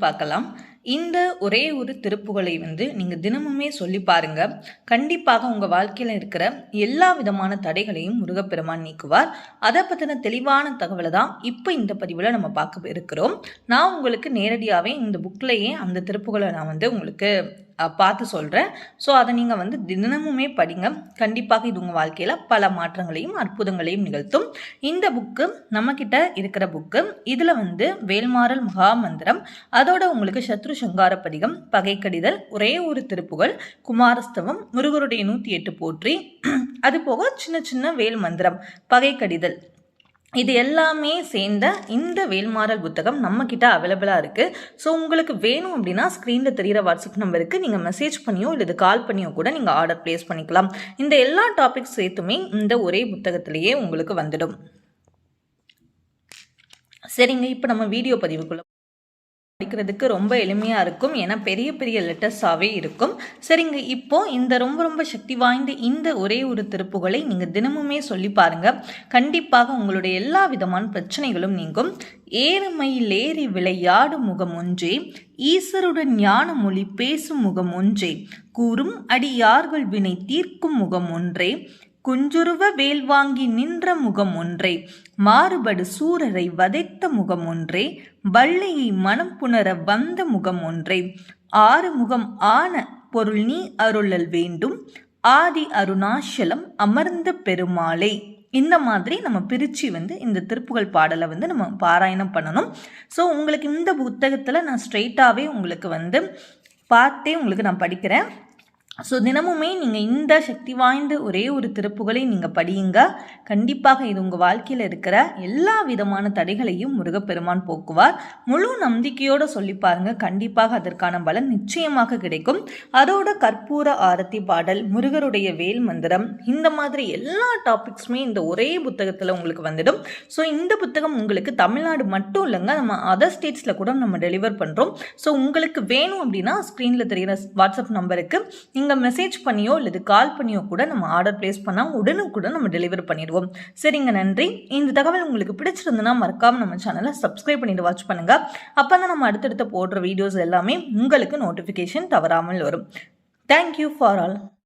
பார்க்கலாம். இந்த ஒரே ஒரு திருப்புகழை நீங்க தினமுமே சொல்லி பாருங்க. கண்டிப்பாக உங்க வாழ்க்கையில இருக்கிற எல்லா விதமான தடைகளையும் முருகப்பெருமான் நீக்குவார். அதை பத்தின தெளிவான தகவலை தான் இப்போ இந்த பதிவுல நம்ம பார்க்க இருக்கிறோம். நான் உங்களுக்கு நேரடியாவே இந்த புக்லயே அந்த திருப்புகளை நான் உங்களுக்கு பார்த்து சொல்கிறேன். ஸோ அதை நீங்கள் தினமுமே படிங்க. கண்டிப்பாக இது உங்கள் வாழ்க்கையில் பல மாற்றங்களையும் அற்புதங்களையும் நிகழ்த்தும். இந்த புக்கு நம்மக்கிட்ட இருக்கிற புக்கு. இதில் வேல்மாறல் மகாமந்திரம், அதோட உங்களுக்கு சத்ரு சங்கார பதிகம், பகை கடிதல், ஒரே ஒரு திருப்புகள், குமாரஸ்தவம், முருகருடைய 108 போற்றி, அது போக சின்ன சின்ன வேல் மந்திரம், பகை கடிதல், இது எல்லாமே சேர்ந்த இந்த வேல்மாறல் புத்தகம் நம்மக்கிட்ட அவைலபிளாக இருக்குது. ஸோ உங்களுக்கு வேணும் அப்படின்னா ஸ்க்ரீனில் தெரிகிற வாட்ஸ்அப் நம்பருக்கு நீங்கள் மெசேஜ் பண்ணியோ இல்லை கால் பண்ணியோ கூட நீங்கள் ஆர்டர் ப்ளேஸ் பண்ணிக்கலாம். இந்த எல்லா டாபிக்ஸ் சேர்த்துமே இந்த ஒரே புத்தகத்திலேயே உங்களுக்கு வந்துடும். சரிங்க, இப்போ நம்ம வீடியோ பதிவுக்குள்ள படிக்கிறதுக்கு ரொம்ப எளிமையாக இருக்கும். ஏன்னா பெரிய பெரிய லெட்டர்ஸாகவே இருக்கும். சரிங்க, இப்போ இந்த ரொம்ப ரொம்ப சக்தி வாய்ந்த இந்த ஒரே ஒரு திருப்புகளை நீங்கள் தினமுமே சொல்லி பாருங்கள். கண்டிப்பாக உங்களுடைய எல்லா விதமான பிரச்சனைகளும் நீங்கும். ஏறுமையில் ஏறி விளையாடும் முகம் ஒன்றே, ஈசருடன் ஞான மொழி பேசும் முகம் ஒன்றே, கூறும் அடியார்கள் வினை தீர்க்கும் முகம் ஒன்றே, குஞ்சுருவ வேல் வாங்கி நின்ற முகம் ஒன்றே, மாறுபடு சூரரை வதைத்த முகம் ஒன்றே, வள்ளியை மனம் புணர வந்த முகம் ஒன்றே, ஆறு முகம் ஆன பொருள் நீ அருளல் வேண்டும், ஆதி அருணாச்சலம் அமர்ந்த பெருமாளே. இந்த மாதிரி நம்ம பிரித்து இந்த திருப்புகழ் பாடலை நம்ம பாராயணம் பண்ணணும். ஸோ உங்களுக்கு இந்த புத்தகத்தில் நான் ஸ்ட்ரெயிட்டாகவே உங்களுக்கு பார்த்தே உங்களுக்கு நான் படிக்கிறேன். ஸோ தினமுமே நீங்கள் இந்த சக்தி வாய்ந்த ஒரே ஒரு திருப்புகளை நீங்கள் படியுங்க. கண்டிப்பாக இது உங்கள் வாழ்க்கையில் இருக்கிற எல்லா விதமான தடைகளையும் முருகப்பெருமான் போக்குவார். முழு நம்பிக்கையோடு சொல்லி பாருங்க. கண்டிப்பாக அதற்கான பலன் நிச்சயமாக கிடைக்கும். அதோட கற்பூர ஆரத்தி பாடல், முருகருடைய வேல் மந்திரம், இந்த மாதிரி எல்லா டாபிக்ஸுமே இந்த ஒரே புத்தகத்தில் உங்களுக்கு வந்துடும். ஸோ இந்த புத்தகம் உங்களுக்கு தமிழ்நாடு மட்டும் இல்லைங்க, நம்ம அதர் ஸ்டேட்ஸில் கூட நம்ம டெலிவர் பண்ணுறோம். ஸோ உங்களுக்கு வேணும் அப்படின்னா ஸ்க்ரீனில் தெரிகிற வாட்ஸ்அப் நம்பருக்கு நீங்கள் மெசேஜ் பண்ணியோ இல்லை கால் பண்ணியோ கூட நம்ம ஆர்டர் பிளேஸ் பண்ணால் உடனுக்குடன் நம்ம டெலிவரி பண்ணிடுவோம். சரிங்க, நன்றி. இந்த தகவல் உங்களுக்கு பிடிச்சிருந்துன்னா மறக்காமல் நம்ம சேனலை சப்ஸ்கிரைப் பண்ணிட்டு வாட்ச் பண்ணுங்கள். அப்போ தான் நம்ம அடுத்தடுத்த போடுற வீடியோஸ் எல்லாமே உங்களுக்கு நோட்டிஃபிகேஷன் தவறாமல் வரும். Thank you for all.